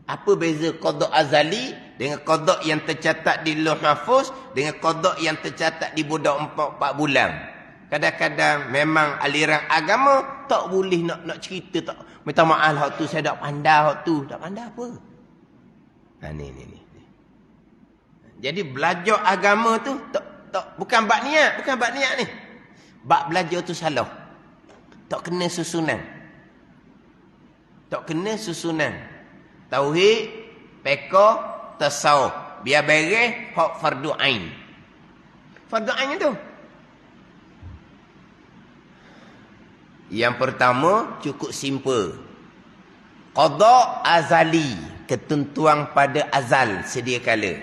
apa beza qada azali dengan qada yang tercatat di Lauh Mahfuz dengan qada yang tercatat di budak 4 bulan? Kadang-kadang memang aliran agama tak boleh nak cerita, tak. Minta maaf hak tu saya tak pandai hak tu. Tak pandai apa? Ni. Jadi belajar agama tu bukan bab niat, ni. Bab belajar tu salah. Tak kena susunan. Tauhid, fiqh, tasawuf. Biar beres hak fardu ain. Fardu ain tu. Yang pertama cukup simple. Qada azali, ketentuan pada azal sedia kala.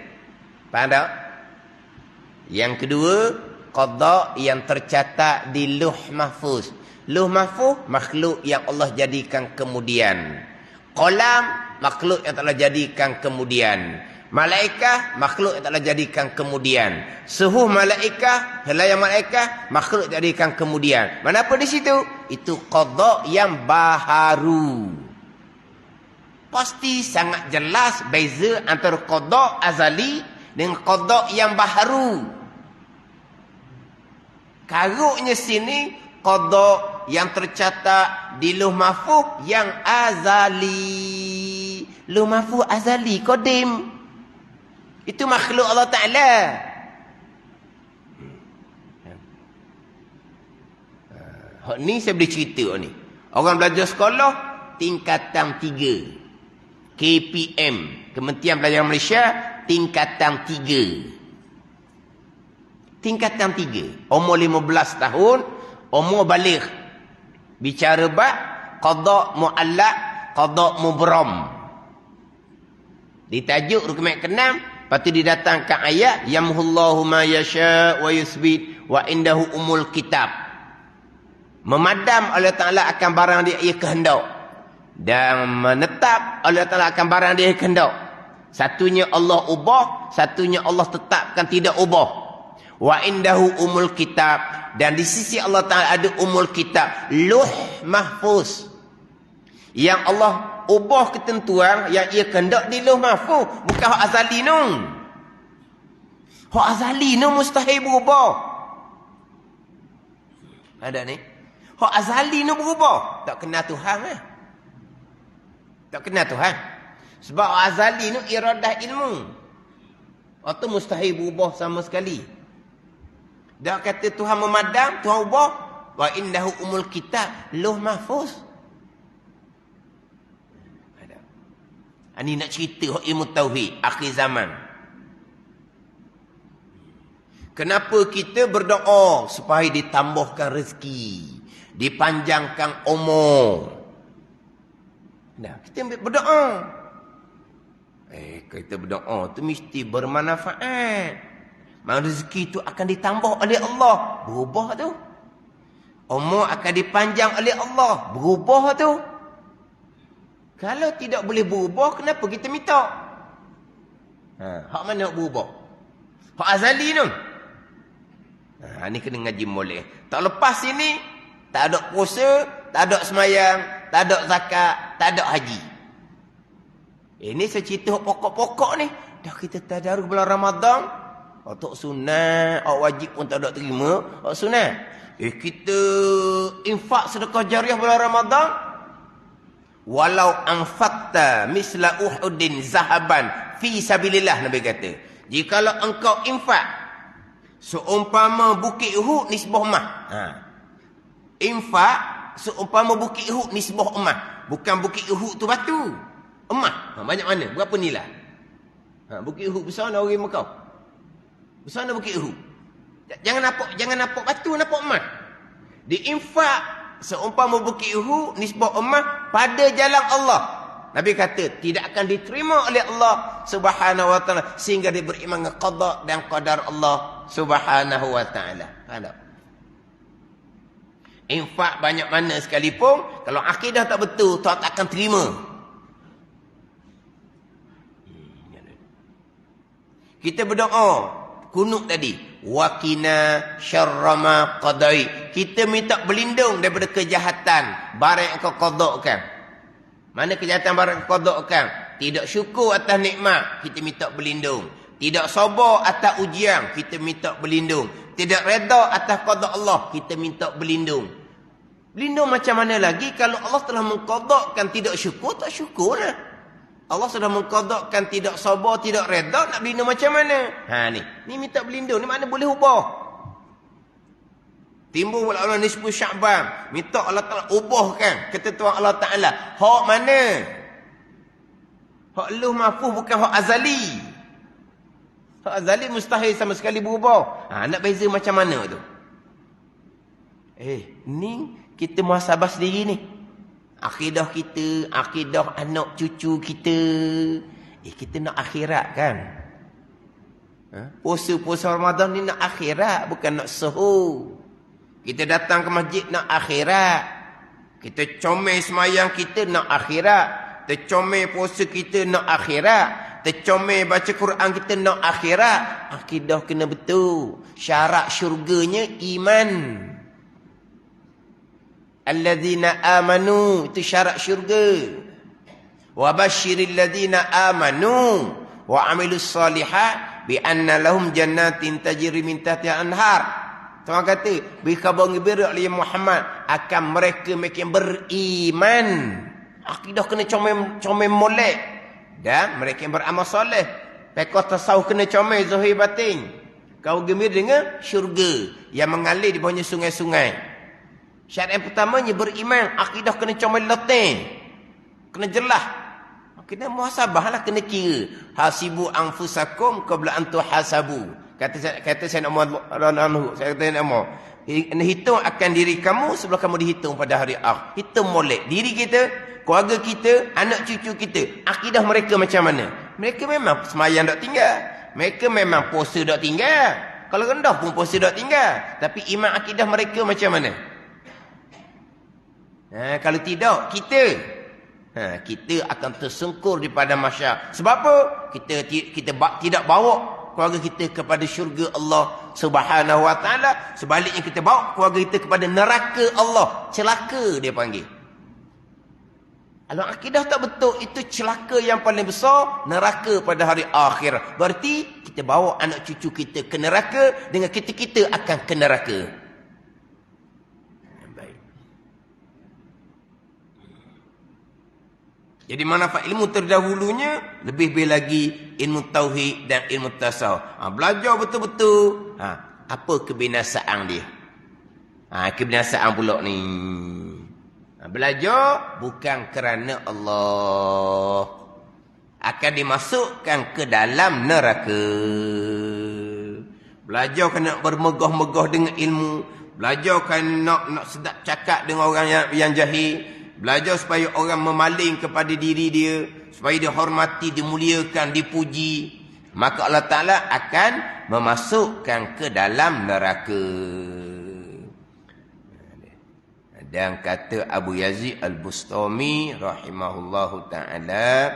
Faham tak? Yang kedua, qada yang tercatat di Lauh Mahfuz. Lauh Mahfuz makhluk yang Allah jadikan kemudian. Qalam makhluk yang telah jadikan kemudian. Malaikat makhluk yang telah jadikan kemudian. Suhu malaikat, helaian malaikat makhluk yang jadikan kemudian. Mana apa di situ? Itu qada yang baharu. Pasti sangat jelas beza antara qada azali dengan qada yang baharu. Karuknya sini qada yang tercatat di Lauh Mahfuz yang azali. Lauh Mahfuz azali, qadim. Itu makhluk Allah Ta'ala. Ni saya boleh cerita ni. Orang belajar sekolah tingkatan 3. KPM, Kementerian Pelajaran Malaysia, tingkatan 3. Tingkatan 3. Umur 15 tahun, umur baligh. Bicara bab qada mu'allaq, qada mubram. Ditajuk rukun ke-6. Lepas tu didatangkan ayat yamhullahu ma yasha wa yusbit wa indahu umul kitab. Memadam Allah Ta'ala akan barang dia ia kehendak. Dan menetap Allah Ta'ala akan barang dia kehendak. Satunya Allah ubah, satunya Allah tetapkan tidak ubah. Wa indahu umul kitab. Dan di sisi Allah Ta'ala ada umul kitab. Lauh Mahfuz. Yang Allah ubah ketentuan yang ia kehendak di Lauh Mahfuz. Bukan hak azali nu. Hak azali nu mustahil berubah. Ada ni. Hak azali nu berubah. Tak kena Tuhan lah. Tak kena Tuhan. Sebab hak azali nu iradah ilmu. Itu mustahil berubah sama sekali. Dah kata Tuhan memadam, Tuhan ubah. Wa indahu umul kitab. Lauh Mahfuz. Ini nak cerita ilmu tauhid akhir zaman. Kenapa kita berdoa supaya ditambahkan rezeki, dipanjangkan umur? Nah, kita berdoa. Kita berdoa tu mesti bermanfaat. Maksud rezeki tu akan ditambah oleh Allah. Berubah tu. Umur akan dipanjang oleh Allah. Berubah tu. Kalau tidak boleh berubah, kenapa kita minta? Hak mana nak berubah? Hak azali tu. Ni kena ngaji molek. Tak lepas ini, tak ada puasa, tak ada semayang, tak ada zakat, tak ada haji. Ini saya cerita pokok-pokok ni. Dah kita tadarus bulan Ramadan. Tok sunat, wajib pun tak ada terima. Sunat. Kita infak sedekah jariah bulan Ramadan. Walau anfaqta misla Uhudin zahaban fi sabilillah, Nabi kata. Jikalau engkau infak seumpama bukit Uhud nisbah emas. Infak seumpama bukit Uhud nisbah emas. Bukan bukit Uhud tu batu. Emas. Banyak mana? Berapa nilai? Bukit Uhud besar nak orang Mekah. Besar nak bukit Uhud. Jangan nampak batu, nampak emas. Diinfak seumpama bukit Uhud nisbah emas pada jalan Allah. Nabi kata tidak akan diterima oleh Allah Subhanahu wa taala sehingga dia beriman dengan qada dan qadar Allah Subhanahu wa taala. Ada. Infak banyak mana sekalipun kalau akidah tak betul, tak akan terima. Kita berdoa kunut tadi, waqina syarrama qadai. Kita minta berlindung daripada kejahatan barang yang kau qadakan. Mana kejahatan barang kau qadakan? Tidak syukur atas nikmat, kita minta berlindung. Tidak sabar atas ujian, kita minta berlindung. Tidak redha atas qada Allah, kita minta berlindung. Berlindung macam mana lagi kalau Allah telah mengqadakan tidak syukur, tak syukurlah. Allah sudah mengqadakan tidak sabar, tidak redha, nak berlindung macam mana? Ni minta berlindung, ni mana boleh ubah. Timbul wala nisfu Sya'ban, minta Allah Taala ubahkan ketentuan Allah Taala. Hak mana? Hak Lauh Mahfuz bukan hak azali. Hak azali mustahil sama sekali berubah. Nak beza macam mana tu? Ni kita muhasabah sendiri ni. Akidah kita, akidah anak cucu kita. Kita nak akhirat kan? Puasa Ramadan ni nak akhirat, bukan nak suhu. Kita datang ke masjid nak akhirat. Kita comel semayang kita nak akhirat. Kita comel puasa kita nak akhirat. Kita comel baca Quran kita nak akhirat. Akidah kena betul. Syarat syurganya iman. Alladzina amanu, itu syarat syurga. Wa basyiril ladzina amanu wa amilus solihat bi anna lahum jannatin tajri min tahtiha anhar. Tuhan kata, beri khabar gembira oleh Muhammad akan mereka yang beriman. Akidah kena comel molek dan mereka yang beramal soleh. Fiqh tasawuf kena comel zahir batin. Kau gembira dengan syurga yang mengalir di bawahnya sungai-sungai. Syarat yang pertamanya beriman, akidah kena comel letih. Kena jelas. Kena muhasabah lah, kena kira. Hasibu anfusakum qabla an tuhasabu. Kata Sayyidina Umar radhiyallahu anhu, saya kata Sayyidina Umar, hitung akan diri kamu sebelum kamu dihitung pada hari akhir. Hitung molek diri kita, keluarga kita, anak cucu kita, akidah mereka macam mana. Mereka memang semayang tak tinggal. Mereka memang puasa tak tinggal. Kalau rendah pun puasa tak tinggal. Tapi iman akidah mereka macam mana? Kalau tidak, kita akan tersungkur di padang mahsyar. Sebab apa? Kita tidak bawa keluarga kita kepada syurga Allah Subhanahu wa taala. Sebaliknya kita bawa keluarga kita kepada neraka Allah. Celaka dia panggil. Kalau akidah tak betul, itu celaka yang paling besar, neraka pada hari akhir. Berarti kita bawa anak cucu kita ke neraka dengan kita akan ke neraka. Jadi manfaat ilmu terdahulunya lebih lagi ilmu tauhid dan ilmu tasawuf. Belajar betul-betul. Apa kebinasaan dia? Kebinasaan pula ni. Belajar bukan kerana Allah. Akan dimasukkan ke dalam neraka. Belajar kena bermegah-megah dengan ilmu. Belajar kena nak sedap cakap dengan orang yang jahil. Belajar supaya orang memaling kepada diri dia, supaya dihormati, dimuliakan, dipuji. Maka Allah Ta'ala akan memasukkan ke dalam neraka. Dan kata Abu Yazid Al-Bustami rahimahullahu ta'ala,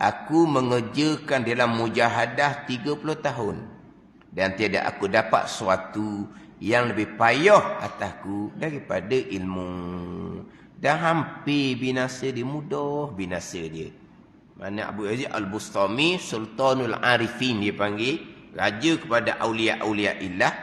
aku mengerjakan dalam mujahadah 30 tahun. Dan tiada aku dapat sesuatu yang lebih payah atasku daripada ilmu. Dah hampir binasa dia, mudah binasa dia. Mana Abu Yazid Al-Bustami Sultanul Arifin dia panggil, raja kepada aulia-aulia illah.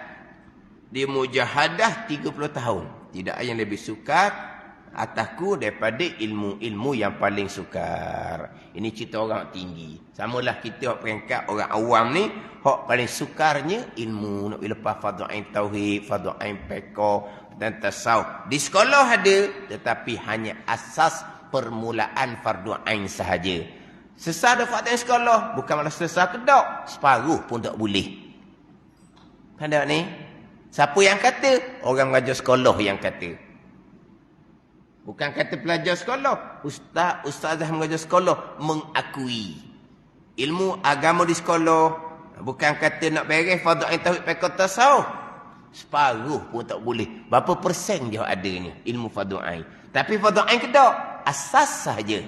Dia mujahadah 30 tahun. Tidak ada yang lebih sukar atasku daripada ilmu-ilmu yang paling sukar. Ini cerita orang tinggi. Samalah kita peringkat orang awam ni, hak paling sukarnya ilmu. Nak lepas fardu ain tauhid, fardu ain fiqh dan tasawuf. Di sekolah ada, tetapi hanya asas permulaan fardu ain sahaja. Sesah ada fardu ain sekolah, bukan malah sesah kedak, separuh pun tak boleh. Ada ni? Siapa yang kata? Orang mengajar sekolah yang kata. Bukan kata pelajar sekolah. Ustazah mengajar sekolah mengakui. Ilmu agama di sekolah. Bukan kata nak beres fardu ain tauhid fiqh tasawuf. Separuh pun tak boleh. Berapa persen dia adanya ilmu fardu ain. Tapi fardu ain kedak. Asas sahaja.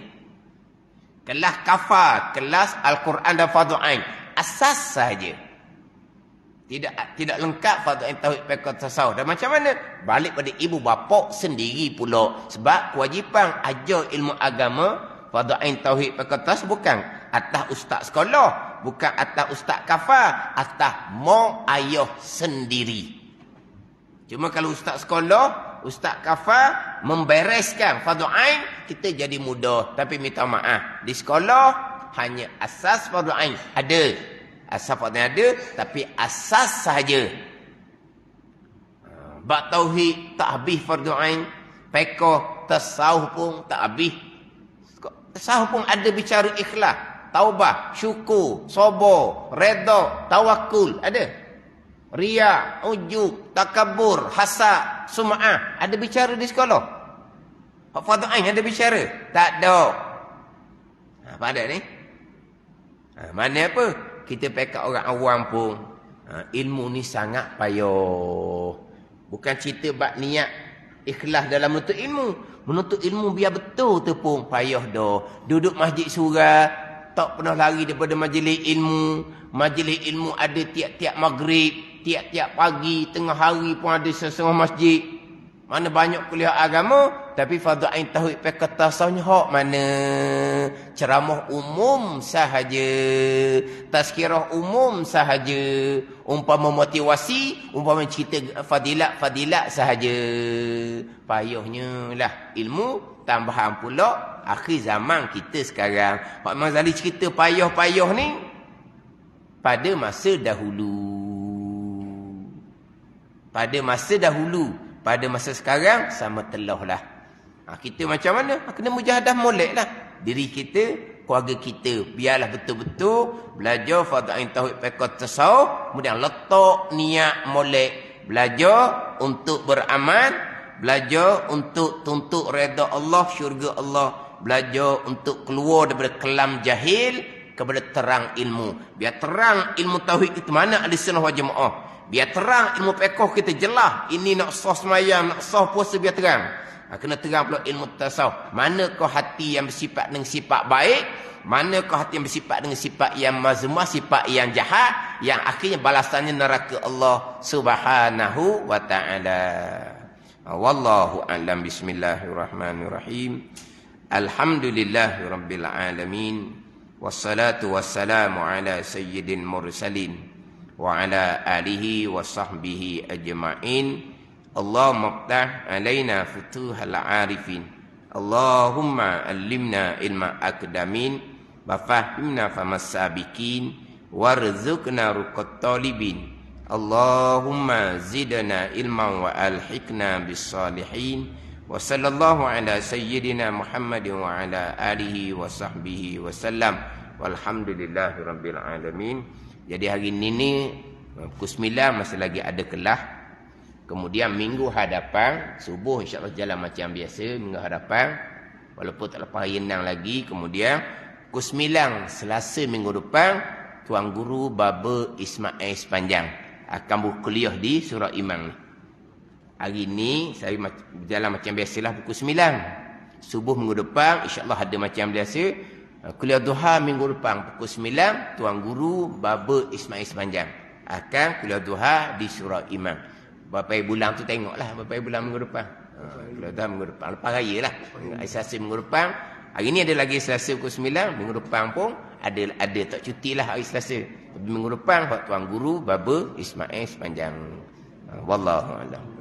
Kelas kafar, kelas Al-Quran dan fardu ain. Asas sahaja. Tidak lengkap fardu ain tauhid fiqh tasawuf. Dan macam mana? Balik pada ibu bapa sendiri pula. Sebab kewajipan ajar ilmu agama fardu ain tauhid fiqh tasawuf bukan atas ustaz sekolah, bukan atas ustaz kafar, atas mak ayah sendiri. Cuma kalau ustaz sekolah, ustaz kafar membereskan fardu ain, kita jadi mudah. Tapi minta maaf, di sekolah hanya asas fardu ain ada. Asas fardu ain ada, tapi asas sahaja. Bab tauhid tak habis fardu ain, fiqh tasawuf pun tak habis. Tasawuf pun ada bicara ikhlas, taubah, syukur, sabar, redha, tawakul, ada. Riya, ujub, takabur, hasad, sum'ah, ada bicara di sekolah. Hak fardu ain ada bicara? Tak ada. Apa ada ni? Mana apa? Kita pekat orang awam pun. Ilmu ni sangat payah. Bukan cerita bab niat ikhlas dalam menuntut ilmu. Menuntut ilmu biar betul tu pun payah dah. Duduk masjid surah, tak pernah lari daripada majlis ilmu. Majlis ilmu ada tiap-tiap maghrib, tiap-tiap pagi, tengah hari pun ada setengah masjid. Mana banyak kuliah agama, tapi fardu ain tauhid fiqh tasawufnya hak mana? Ceramah umum sahaja, tazkirah umum sahaja, umpama motivasi, umpama cerita fadilat sahaja. Payahnya lah ilmu, tambahan pula akhir zaman kita sekarang. Pak Imam Ghazali cerita payah-payah ni pada masa dahulu. Pada masa dahulu. Pada masa sekarang, sama telah lah. Kita macam mana? Kena mujahadah molek lah. Diri kita, keluarga kita. Biarlah betul-betul belajar fardu ain tauhid fiqh tasawuf. Kemudian letak niat molek. Belajar untuk beramal. Belajar untuk tuntut redha Allah, syurga Allah. Belajar untuk keluar daripada kelam jahil kepada terang ilmu. Biar terang ilmu tauhid itu mana ada sunnah wal jamaah. Biar terang ilmu fiqh kita jelas. Ini nak sah semayang, nak sah puasa biar terang. Kena terang pula ilmu tasawuf. Manakah hati yang bersifat dengan sifat baik, manakah hati yang bersifat dengan sifat yang mazmumah, sifat yang jahat, yang akhirnya balasannya neraka Allah Subhanahu wa taala. Wallahu a'lam. Bismillahirrahmanirrahim. Alhamdulillahirabbil alamin. Wassalatu wassalamu ala sayyidil mursalin wa ala alihi wa sahbihi ajma'in. Allahumma ftah alaina futuhal arifin. Allahumma allimna ilma akdamin wa fahimna famas sabiqin warzuqna ruqat talibin. Allahumma zidna ilman wa alhiqna bis salihin. Wa sallallahu ala sayyidina Muhammadin wa ala alihi wa sahbihi wa sallam. Walhamdulillahi rabbil alamin. Jadi hari ini pukul 9 masih lagi ada kelas. Kemudian minggu hadapan subuh insya-Allah jalan macam biasa minggu hadapan. Walaupun tak lepas hari enang lagi. Kemudian pukul 9 Selasa minggu depan Tuan Guru Baba Ismail Sepanjang akan berkuliah di Surah Imam. Hari ini saya berjalan macam biasalah pukul 9. Subuh minggu depan insya-Allah ada macam biasa. Kuliah duha minggu depan pukul 9 Tuan Guru Baba Ismail Sepanjang akan kuliah duha di Surah Imam. Berapa bulan tu tengoklah berapa bulan minggu depan. Kuliah duha minggu depan lepas raya lah. Selasa minggu depan Hari ni ada lagi Selasa pukul 9. Minggu depan pun ada tak cuti lah hari Selasa. Tapi minggu depan Pak Tuan Guru Baba Ismail sepanjang. Wallahu a'lam.